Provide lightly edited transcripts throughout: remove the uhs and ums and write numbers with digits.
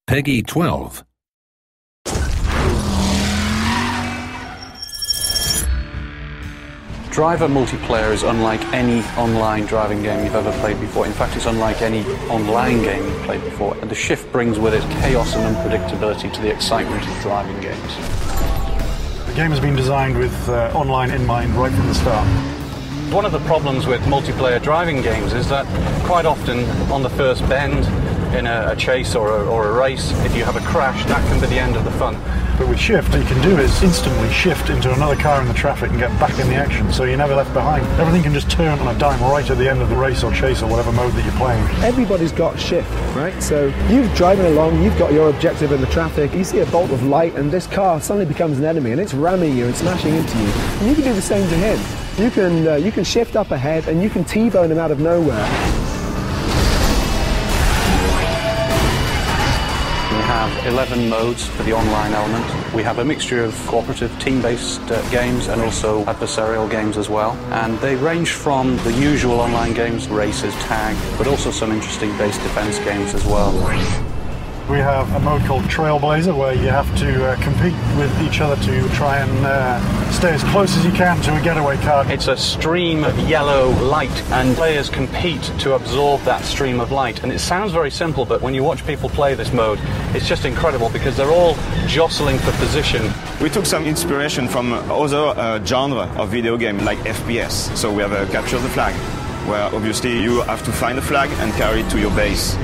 Peggy 12. Driver multiplayer is unlike any online driving game you've ever played before. In fact, it's unlike any online game you've played before. And the Shift brings with it chaos and unpredictability to the excitement of driving games. The game has been designed with online in mind right from the start. One of the problems with multiplayer driving games is that quite often on the first bend in a chase or a race, if you have a crash, that can be the end of the fun. But with Shift, what you can do is instantly shift into another car in the traffic and get back in the action, so you're never left behind. Everything can just turn on a dime right at the end of the race or chase or whatever mode that you're playing. Everybody's got Shift, right? So you're driving along, you've got your objective in the traffic, you see a bolt of light and this car suddenly becomes an enemy and it's ramming you and smashing into you. And you can do the same to him. You can shift up ahead and you can T-bone him out of nowhere. We have 11 modes for the online element. We have a mixture of cooperative, team-based games and also adversarial games as well. And they range from the usual online games, races, tag, but also some interesting base defense games as well. We have a mode called Trailblazer where you have to compete with each other to try and stay as close as you can to a getaway car. It's a stream of yellow light and players compete to absorb that stream of light. And it sounds very simple, but when you watch people play this mode, it's just incredible because they're all jostling for position. We took some inspiration from other genre of video game like FPS. So we have a Capture the Flag, where obviously you have to find a flag and carry it to your base.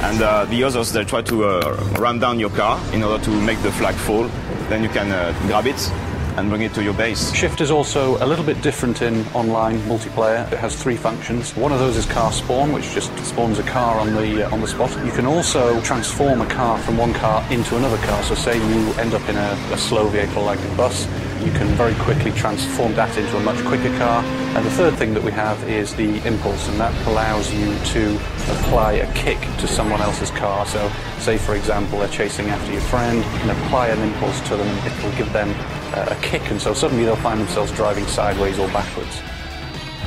And the others, they try to ram down your car in order to make the flag fall. Then you can grab it and bring it to your base. Shift is also a little bit different in online multiplayer. It has 3 functions. One of those is car spawn, which just spawns a car on the spot. You can also transform a car from one car into another car. So say you end up in a slow vehicle like a bus, you can very quickly transform that into a much quicker car. And the third thing that we have is the impulse, and that allows you to apply a kick to someone else's car. So say, for example, they're chasing after your friend, you can apply an impulse to them and it will give them a kick, and so suddenly they'll find themselves driving sideways or backwards.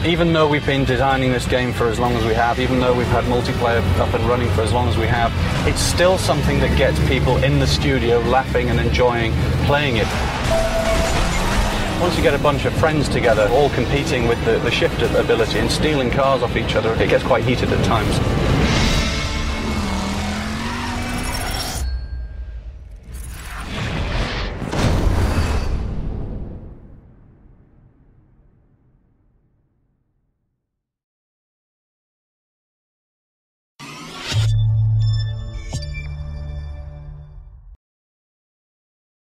Even though we've been designing this game for as long as we have, even though we've had multiplayer up and running for as long as we have, it's still something that gets people in the studio laughing and enjoying playing it. Once you get a bunch of friends together, all competing with the Shift ability and stealing cars off each other, it gets quite heated at times.